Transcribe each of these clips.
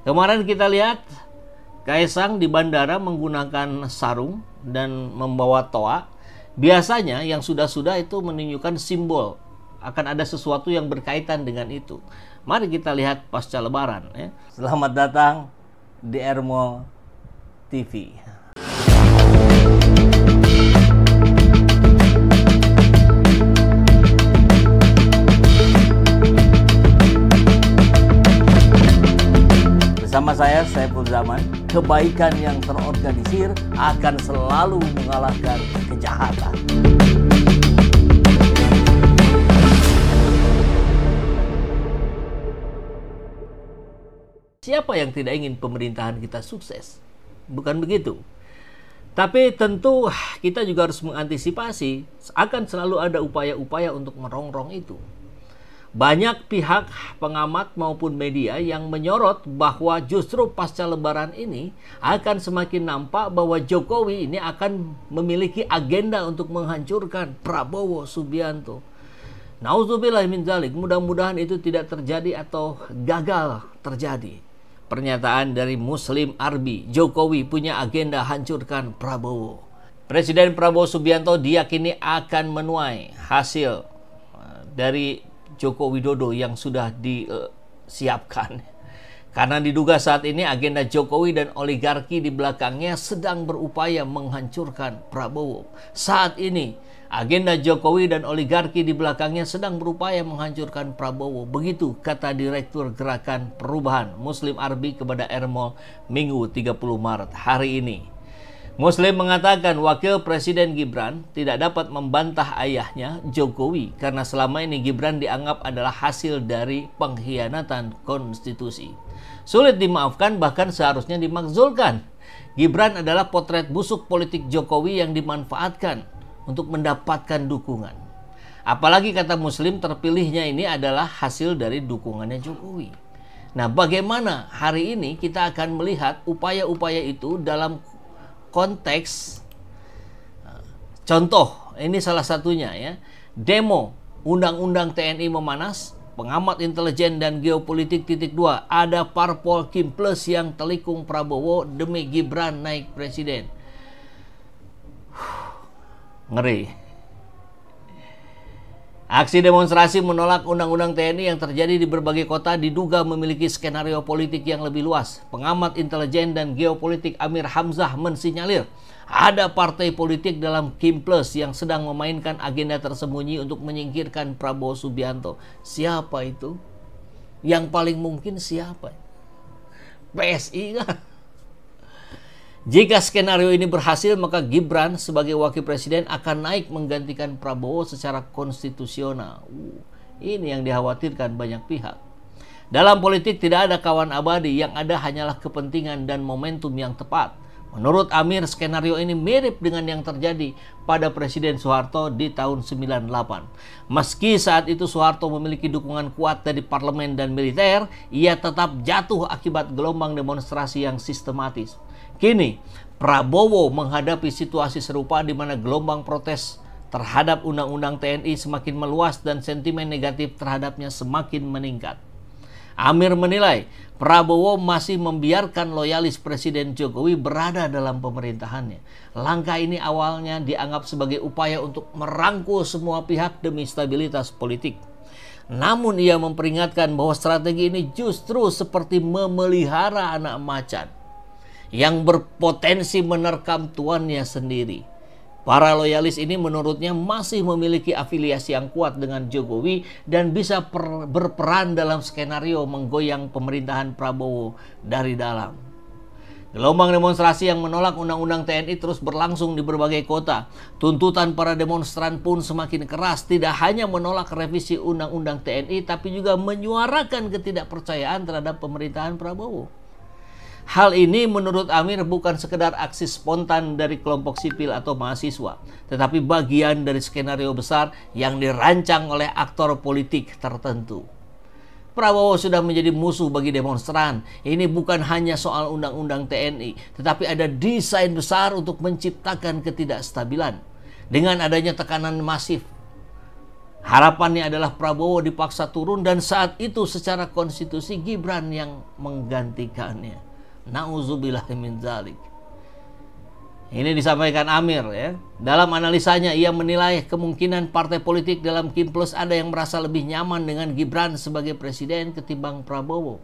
Kemarin kita lihat Kaisang di bandara menggunakan sarung dan membawa toa. Biasanya yang sudah-sudah itu menunjukkan simbol akan ada sesuatu yang berkaitan dengan itu. Mari kita lihat pasca Lebaran. Ya. Selamat datang di Ermo TV. Bersama saya, Saiful Zaman, kebaikan yang terorganisir akan selalu mengalahkan kejahatan. Siapa yang tidak ingin pemerintahan kita sukses? Bukan begitu. Tapi tentu kita juga harus mengantisipasi, akan selalu ada upaya-upaya untuk merongrong itu. Banyak pihak pengamat maupun media yang menyorot bahwa justru pasca Lebaran ini akan semakin nampak bahwa Jokowi ini akan memiliki agenda untuk menghancurkan Prabowo Subianto. Nauzubillah min dzalik, mudah-mudahan itu tidak terjadi atau gagal terjadi. Pernyataan dari Muslim Arbi, Jokowi punya agenda hancurkan Prabowo. Presiden Prabowo Subianto diyakini akan menuai hasil dari Joko Widodo yang sudah disiapkan. Karena diduga saat ini agenda Jokowi dan oligarki di belakangnya sedang berupaya menghancurkan Prabowo. Saat ini agenda Jokowi dan oligarki di belakangnya sedang berupaya menghancurkan Prabowo. Begitu kata Direktur Gerakan Perubahan Muslim Arbi kepada Ermo Minggu 30 Maret hari ini. Muslim mengatakan Wakil Presiden Gibran tidak dapat membantah ayahnya Jokowi karena selama ini Gibran dianggap adalah hasil dari pengkhianatan konstitusi. Sulit dimaafkan, bahkan seharusnya dimakzulkan. Gibran adalah potret busuk politik Jokowi yang dimanfaatkan untuk mendapatkan dukungan. Apalagi kata Muslim, terpilihnya ini adalah hasil dari dukungannya Jokowi. Nah, bagaimana hari ini kita akan melihat upaya-upaya itu dalam konteks contoh, ini salah satunya ya, demo Undang-Undang TNI memanas, pengamat intelijen dan geopolitik _2, ada parpol Kim Plus yang telikung Prabowo demi Gibran naik presiden. Ngeri. Aksi demonstrasi menolak Undang-Undang TNI yang terjadi di berbagai kota diduga memiliki skenario politik yang lebih luas. Pengamat intelijen dan geopolitik Amir Hamzah mensinyalir ada partai politik dalam Kim Plus yang sedang memainkan agenda tersembunyi untuk menyingkirkan Prabowo Subianto. Siapa itu? Yang paling mungkin siapa? PSI kan? Jika skenario ini berhasil, maka Gibran sebagai wakil presiden akan naik menggantikan Prabowo secara konstitusional. Ini yang dikhawatirkan banyak pihak. Dalam politik tidak ada kawan abadi, yang ada hanyalah kepentingan dan momentum yang tepat. Menurut Amir, skenario ini mirip dengan yang terjadi pada Presiden Soeharto di tahun 98. Meski saat itu Soeharto memiliki dukungan kuat dari parlemen dan militer, ia tetap jatuh akibat gelombang demonstrasi yang sistematis. Kini, Prabowo menghadapi situasi serupa di mana gelombang protes terhadap Undang-Undang TNI semakin meluas dan sentimen negatif terhadapnya semakin meningkat. Amir menilai Prabowo masih membiarkan loyalis Presiden Jokowi berada dalam pemerintahannya. Langkah ini awalnya dianggap sebagai upaya untuk merangkul semua pihak demi stabilitas politik. Namun ia memperingatkan bahwa strategi ini justru seperti memelihara anak macan yang berpotensi menerkam tuannya sendiri. Para loyalis ini menurutnya masih memiliki afiliasi yang kuat dengan Jokowi dan bisa berperan dalam skenario menggoyang pemerintahan Prabowo dari dalam. Gelombang demonstrasi yang menolak Undang-Undang TNI terus berlangsung di berbagai kota. Tuntutan para demonstran pun semakin keras, tidak hanya menolak revisi Undang-Undang TNI, tapi juga menyuarakan ketidakpercayaan terhadap pemerintahan Prabowo. Hal ini menurut Amir bukan sekedar aksi spontan dari kelompok sipil atau mahasiswa, tetapi bagian dari skenario besar yang dirancang oleh aktor politik tertentu. Prabowo sudah menjadi musuh bagi demonstran. Ini bukan hanya soal Undang-Undang TNI, tetapi ada desain besar untuk menciptakan ketidakstabilan. Dengan adanya tekanan masif Harapannya adalah Prabowo dipaksa turun dan saat itu secara konstitusi Gibran yang menggantikannya. Nauzubillah min dzalik. Ini disampaikan Amir ya. Dalam analisanya ia menilai kemungkinan partai politik dalam Kim Plus ada yang merasa lebih nyaman dengan Gibran sebagai presiden ketimbang Prabowo.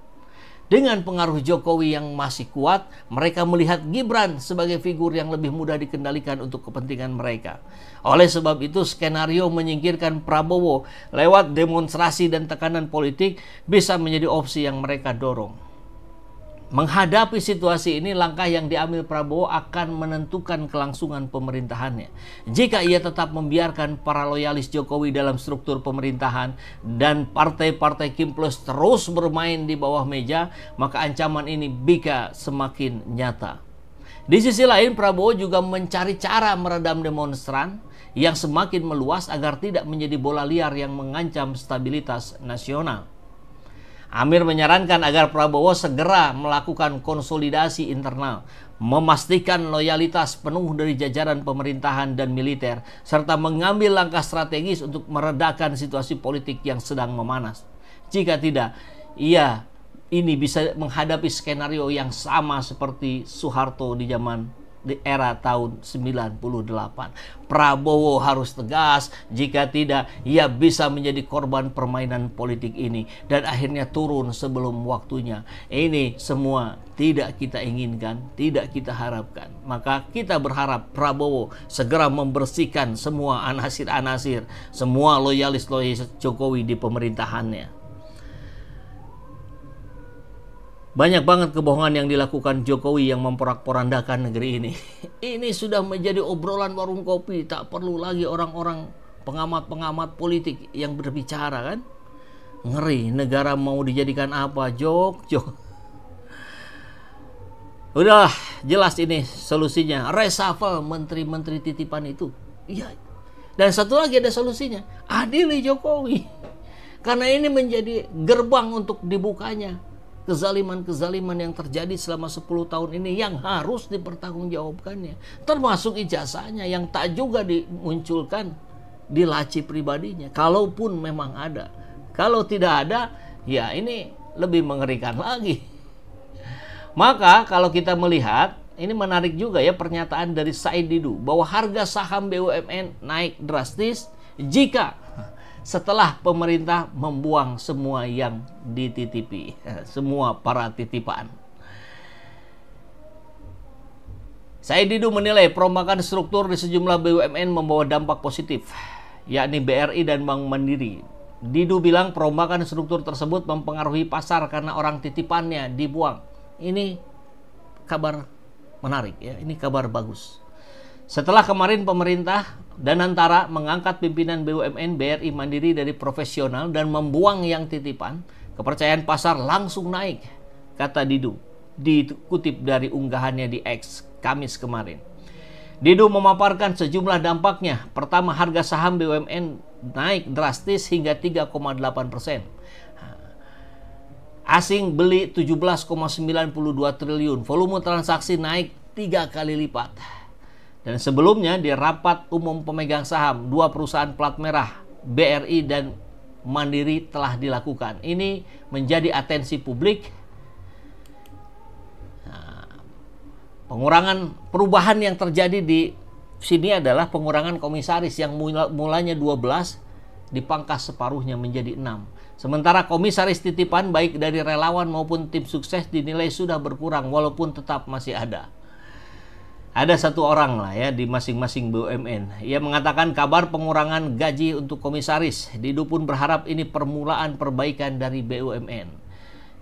Dengan pengaruh Jokowi yang masih kuat, mereka melihat Gibran sebagai figur yang lebih mudah dikendalikan untuk kepentingan mereka. Oleh sebab itu, skenario menyingkirkan Prabowo lewat demonstrasi dan tekanan politik bisa menjadi opsi yang mereka dorong. Menghadapi situasi ini, langkah yang diambil Prabowo akan menentukan kelangsungan pemerintahannya. Jika ia tetap membiarkan para loyalis Jokowi dalam struktur pemerintahan dan partai-partai Kim Plus terus bermain di bawah meja, maka ancaman ini bisa semakin nyata. Di sisi lain, Prabowo juga mencari cara meredam demonstran yang semakin meluas agar tidak menjadi bola liar yang mengancam stabilitas nasional. Amir menyarankan agar Prabowo segera melakukan konsolidasi internal, memastikan loyalitas penuh dari jajaran pemerintahan dan militer, serta mengambil langkah strategis untuk meredakan situasi politik yang sedang memanas. Jika tidak, ini bisa menghadapi skenario yang sama seperti Soeharto di era tahun 98. Prabowo harus tegas, jika tidak ia bisa menjadi korban permainan politik ini dan akhirnya turun sebelum waktunya. Ini semua tidak kita inginkan, tidak kita harapkan. Maka kita berharap Prabowo segera membersihkan semua anasir-anasir, semua loyalis-loyalis Jokowi di pemerintahannya. Banyak banget kebohongan yang dilakukan Jokowi yang memporak-porandakan negeri ini. Ini sudah menjadi obrolan warung kopi. Tak perlu lagi orang-orang pengamat-pengamat politik yang berbicara kan. Ngeri, negara mau dijadikan apa? Jok. Udah jelas ini solusinya. Reshuffle menteri-menteri titipan itu. Iya. Dan satu lagi ada solusinya. Adili Jokowi. Karena ini menjadi gerbang untuk dibukanya kezaliman-kezaliman yang terjadi selama 10 tahun ini yang harus dipertanggungjawabkannya. Termasuk ijazahnya yang tak juga dimunculkan di laci pribadinya. Kalaupun memang ada. Kalau tidak ada, ya ini lebih mengerikan lagi. Maka kalau kita melihat, ini menarik juga ya pernyataan dari Said Didu bahwa harga saham BUMN naik drastis jika setelah pemerintah membuang semua yang dititipi, semua para titipan. Said Didu menilai perombakan struktur di sejumlah BUMN membawa dampak positif, yakni BRI dan Bank Mandiri. Didu bilang perombakan struktur tersebut mempengaruhi pasar karena orang titipannya dibuang. Ini kabar menarik ya, ini kabar bagus. Setelah kemarin pemerintah Danantara mengangkat pimpinan BUMN BRI Mandiri dari profesional dan membuang yang titipan, kepercayaan pasar langsung naik, kata Didu, dikutip dari unggahannya di X Kamis kemarin. Didu memaparkan sejumlah dampaknya. Pertama, harga saham BUMN naik drastis hingga 3,8%. Asing beli 17,92 triliun, volume transaksi naik 3 kali lipat. Dan sebelumnya di rapat umum pemegang saham, 2 perusahaan plat merah, BRI dan Mandiri telah dilakukan. Ini menjadi atensi publik. Pengurangan perubahan yang terjadi di sini adalah pengurangan komisaris yang mulanya 12 dipangkas separuhnya menjadi 6. Sementara komisaris titipan baik dari relawan maupun tim sukses dinilai sudah berkurang walaupun tetap masih ada. Ada satu orang lah ya di masing-masing BUMN. Ia mengatakan kabar pengurangan gaji untuk komisaris. Didu pun berharap ini permulaan perbaikan dari BUMN.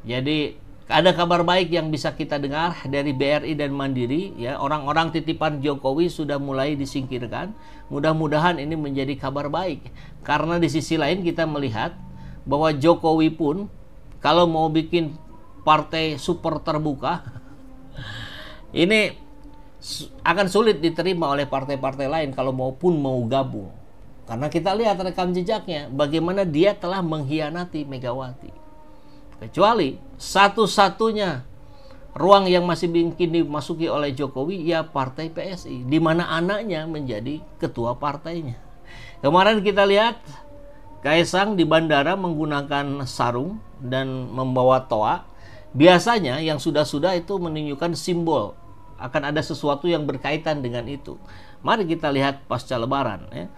Jadi ada kabar baik yang bisa kita dengar dari BRI dan Mandiri. Ya, orang-orang titipan Jokowi sudah mulai disingkirkan. Mudah-mudahan ini menjadi kabar baik. Karena di sisi lain kita melihat bahwa Jokowi pun kalau mau bikin partai super terbuka, ini akan sulit diterima oleh partai-partai lain kalau mau gabung. Karena kita lihat rekam jejaknya, bagaimana dia telah mengkhianati Megawati. Kecuali satu-satunya ruang yang masih mungkin dimasuki oleh Jokowi, ya partai PSI, di mana anaknya menjadi ketua partainya. Kemarin kita lihat Kaisang di bandara menggunakan sarung dan membawa toa. Biasanya yang sudah-sudah itu menunjukkan simbol akan ada sesuatu yang berkaitan dengan itu. Mari kita lihat pasca Lebaran, ya.